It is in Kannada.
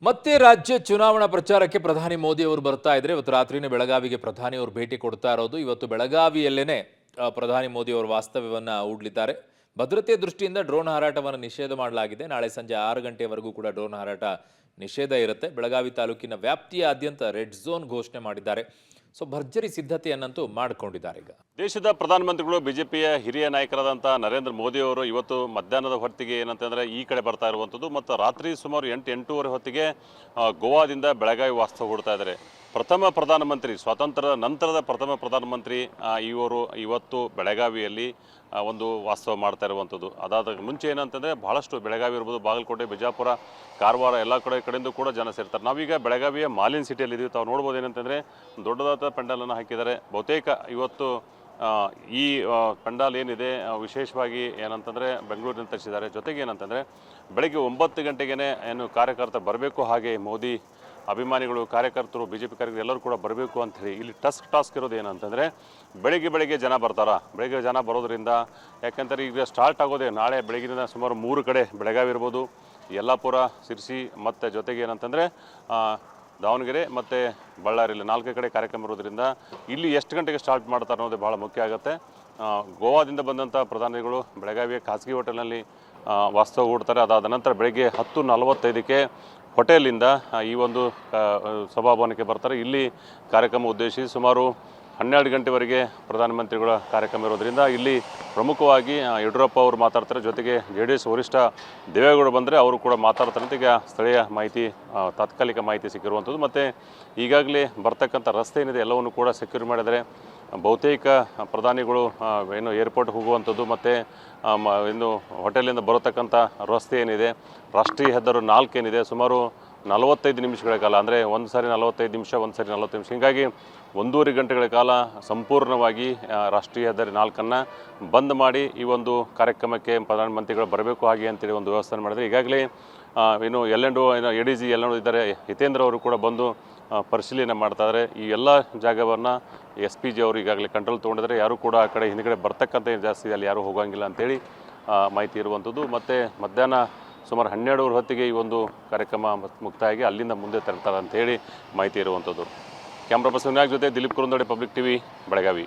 ಮತ್ತೆ ರಾಜ್ಯ ಚುನಾವಣಾ ಪ್ರಚಾರಕ್ಕೆ ಪ್ರಧಾನಿ ಮೋದಿ ಅವರು ಬರ್ತಾ ಇದ್ರೆ ಇವತ್ತು ರಾತ್ರಿನೇ ಬೆಳಗಾವಿಗೆ ಪ್ರಧಾನಿ ಅವರು ಭೇಟಿ ಕೊಡ್ತಾ ಇರೋದು. ಇವತ್ತು ಬೆಳಗಾವಿಯಲ್ಲೇನೆ ಪ್ರಧಾನಿ ಮೋದಿ ಅವರು ವಾಸ್ತವ್ಯವನ್ನ ಹೂಡಲಿದ್ದಾರೆ. ಭದ್ರತೆ ದೃಷ್ಟಿಯಿಂದ ಡ್ರೋನ್ ಹಾರಾಟವನ್ನು ನಿಷೇಧ ಮಾಡಲಾಗಿದೆ. ನಾಳೆ ಸಂಜೆ 6 ಗಂಟೆವರೆಗೂ ಕೂಡ ಡ್ರೋನ್ ಹಾರಾಟ ನಿಷೇಧ ಇರುತ್ತೆ. ಬೆಳಗಾವಿ ತಾಲೂಕಿನ ವ್ಯಾಪ್ತಿಯಾದ್ಯಂತ ರೆಡ್ ಝೋನ್ ಘೋಷಣೆ ಮಾಡಿದ್ದಾರೆ. ಸೊ ಭರ್ಜರಿ ಸಿದ್ಧತೆಯನ್ನಂತೂ ಮಾಡಿಕೊಂಡಿದ್ದಾರೆ. ಈಗ ದೇಶದ ಪ್ರಧಾನಮಂತ್ರಿಗಳು ಬಿಜೆಪಿಯ ಹಿರಿಯ ನಾಯಕರಾದಂಥ ನರೇಂದ್ರ ಮೋದಿ ಅವರು ಇವತ್ತು ಮಧ್ಯಾಹ್ನದ ಹೊತ್ತಿಗೆ ಏನಂತಂದರೆ ಈ ಕಡೆ ಬರ್ತಾ ಇರುವಂಥದ್ದು ಮತ್ತು ರಾತ್ರಿ ಸುಮಾರು 8-8:30 ಹೊತ್ತಿಗೆ ಗೋವಾದಿಂದ ಬೆಳಗಾವಿ ವಾಸ್ತವ ಹೂಡ್ತಾ ಇದ್ದಾರೆ. ಪ್ರಥಮ ಪ್ರಧಾನಮಂತ್ರಿ ಸ್ವಾತಂತ್ರ್ಯದ ನಂತರದ ಪ್ರಥಮ ಪ್ರಧಾನಮಂತ್ರಿ ಇವರು ಇವತ್ತು ಬೆಳಗಾವಿಯಲ್ಲಿ ಒಂದು ವಾಸ್ತವ ಮಾಡ್ತಾ ಇರುವಂಥದ್ದು. ಅದಾದ ಮುಂಚೆ ಏನಂತಂದರೆ ಬಹಳಷ್ಟು ಬೆಳಗಾವಿ ಇರ್ಬೋದು, ಬಾಗಲಕೋಟೆ, ಬಿಜಾಪುರ, ಕಾರವಾರ ಎಲ್ಲ ಕಡೆಯಿಂದ ಕೂಡ ಜನ ಸೇರ್ತಾರೆ. ನಾವೀಗ ಬೆಳಗಾವಿಯ ಮಾಲಿನ್ ಸಿಟಿಯಲ್ಲಿ ಇದ್ದೀವಿ. ತಾವು ನೋಡ್ಬೋದು ಏನಂತಂದರೆ ದೊಡ್ಡದಾದ ಪೆಂಡಾಲನ್ನು ಹಾಕಿದ್ದಾರೆ. ಬಹುತೇಕ ಇವತ್ತು ಈ ಪೆಂಡಾಲ್ ಏನಿದೆ ವಿಶೇಷವಾಗಿ ಏನಂತಂದರೆ ಬೆಂಗಳೂರಿನಿಂದ ತರಿಸಿದ್ದಾರೆ. ಜೊತೆಗೆ ಏನಂತಂದರೆ ಬೆಳಗ್ಗೆ 9 ಗಂಟೆಗೆ ಏನು ಕಾರ್ಯಕರ್ತರು ಬರಬೇಕು, ಹಾಗೆ ಮೋದಿ ಅಭಿಮಾನಿಗಳು, ಕಾರ್ಯಕರ್ತರು, BJP ಕಾರ್ಯಕರ್ತರು ಎಲ್ಲರೂ ಕೂಡ ಬರಬೇಕು ಅಂಥೇಳಿ ಇಲ್ಲಿ ಟಾಸ್ಕ್ ಇರೋದು ಏನಂತಂದರೆ ಬೆಳಗ್ಗೆ ಜನ ಬರ್ತಾರ. ಬೆಳಗ್ಗೆ ಜನ ಬರೋದ್ರಿಂದ ಯಾಕಂತಾರೆ ಈಗ ಸ್ಟಾರ್ಟ್ ಆಗೋದೇ ನಾಳೆ ಬೆಳಗಿನ ಸುಮಾರು 3 ಕಡೆ ಬೆಳಗಾವಿ ಇರ್ಬೋದು, ಯಲ್ಲಾಪುರ, ಸಿರ್ಸಿ ಮತ್ತು ಜೊತೆಗೆ ಏನಂತಂದರೆ ದಾವಣಗೆರೆ ಮತ್ತು ಬಳ್ಳಾರಿಯಲ್ಲಿ 4 ಕಡೆ ಕಾರ್ಯಕ್ರಮ ಇರೋದ್ರಿಂದ ಇಲ್ಲಿ ಎಷ್ಟು ಗಂಟೆಗೆ ಸ್ಟಾರ್ಟ್ ಮಾಡ್ತಾರೆ ಅನ್ನೋದು ಭಾಳ ಮುಖ್ಯ ಆಗುತ್ತೆ. ಗೋವಾದಿಂದ ಬಂದಂಥ ಪ್ರಧಾನಿಗಳು ಬೆಳಗಾವಿಯ ಖಾಸಗಿ ಹೋಟೆಲ್ನಲ್ಲಿ ವಾಸ್ತವ ಹೂಡ್ತಾರೆ. ಅದಾದ ನಂತರ ಬೆಳಗ್ಗೆ 10:45ಕ್ಕೆ ಹೋಟೆಲಿಂದ ಈ ಒಂದು ಸಭಾಭವನಕ್ಕೆ ಬರ್ತಾರೆ. ಇಲ್ಲಿ ಕಾರ್ಯಕ್ರಮ ಉದ್ದೇಶಿಸಿ ಸುಮಾರು 12 ಗಂಟೆವರೆಗೆ ಪ್ರಧಾನಮಂತ್ರಿಗಳ ಕಾರ್ಯಕ್ರಮ ಇರೋದ್ರಿಂದ ಇಲ್ಲಿ ಪ್ರಮುಖವಾಗಿ ಯಡಿಯೂರಪ್ಪ ಅವರು ಮಾತಾಡ್ತಾರೆ. ಜೊತೆಗೆ JDS ವರಿಷ್ಠ ದೇವೇಗೌಡ ಬಂದರೆ ಅವರು ಕೂಡ ಮಾತಾಡ್ತಾರೆ ಅಂತ ಈಗ ಸ್ಥಳೀಯ ಮಾಹಿತಿ, ತಾತ್ಕಾಲಿಕ ಮಾಹಿತಿ ಸಿಕ್ಕಿರುವಂಥದ್ದು. ಮತ್ತು ಈಗಾಗಲೇ ಬರ್ತಕ್ಕಂಥ ರಸ್ತೆ ಏನಿದೆ ಎಲ್ಲವನ್ನು ಕೂಡ ಸೆಕ್ಯೂರ್ ಮಾಡಿದರೆ ಬಹುತೇಕ ಪ್ರಧಾನಿಗಳು ಏನು ಏರ್ಪೋರ್ಟ್ ಹೋಗುವಂಥದ್ದು ಮತ್ತು ಇನ್ನು ಹೋಟೆಲಿಂದ ಬರತಕ್ಕಂಥ ರಸ್ತೆ ಏನಿದೆ, ರಾಷ್ಟ್ರೀಯ ಹೆದ್ದಾರಿ 4 ಏನಿದೆ, ಸುಮಾರು 45 ನಿಮಿಷಗಳ ಕಾಲ, ಅಂದರೆ ಒಂದು ಸಾರಿ 45 ನಿಮಿಷ, ಒಂದು ಸಾರಿ 40 ನಿಮಿಷ, ಹೀಗಾಗಿ 1.5 ಗಂಟೆಗಳ ಕಾಲ ಸಂಪೂರ್ಣವಾಗಿ ರಾಷ್ಟ್ರೀಯ ಹೆದ್ದಾರಿ 4 ಬಂದ್ ಮಾಡಿ ಈ ಒಂದು ಕಾರ್ಯಕ್ರಮಕ್ಕೆ ಪ್ರಧಾನಮಂತ್ರಿಗಳು ಬರಬೇಕು ಹಾಗೆ ಅಂತೇಳಿ ಒಂದು ವ್ಯವಸ್ಥೆ ಮಾಡಿದರೆ ಈಗಾಗಲೇ ಏನು L&O ADG L&O ಇದ್ದಾರೆ, ಹಿತೇಂದ್ರ ಅವರು ಕೂಡ ಬಂದು ಪರಿಶೀಲನೆ ಮಾಡ್ತಾಯಿದ್ದಾರೆ. ಈ ಎಲ್ಲ ಜಾಗವನ್ನು SPG ಅವರು ಈಗಾಗಲೇ ಕಂಟ್ರೋಲ್ ತೊಗೊಂಡಿದ್ದಾರೆ. ಯಾರು ಕೂಡ ಆ ಕಡೆ ಹಿಂದ್ಗಡೆ ಬರ್ತಕ್ಕಂಥ ಜಾಸ್ತಿ ಅಲ್ಲಿ ಯಾರೂ ಹೋಗೋಂಗಿಲ್ಲ ಅಂತೇಳಿ ಮಾಹಿತಿ ಇರುವಂಥದ್ದು. ಮತ್ತು ಮಧ್ಯಾಹ್ನ ಸುಮಾರು 12 ಹೊತ್ತಿಗೆ ಈ ಒಂದು ಕಾರ್ಯಕ್ರಮ ಮುಕ್ತಾಯಾಗಿ ಅಲ್ಲಿಂದ ಮುಂದೆ ತರ್ತಾರೆ ಅಂತೇಳಿ ಮಾಹಿತಿ ಇರುವಂಥದ್ದು. ಕ್ಯಾಮ್ರಾ ಪರ್ಸನ್ ಜೊತೆ ದಿಲೀಪ್ ಕುರುಂದೋಡೆ, ಪಬ್ಲಿಕ್ TV, ಬೆಳಗಾವಿ.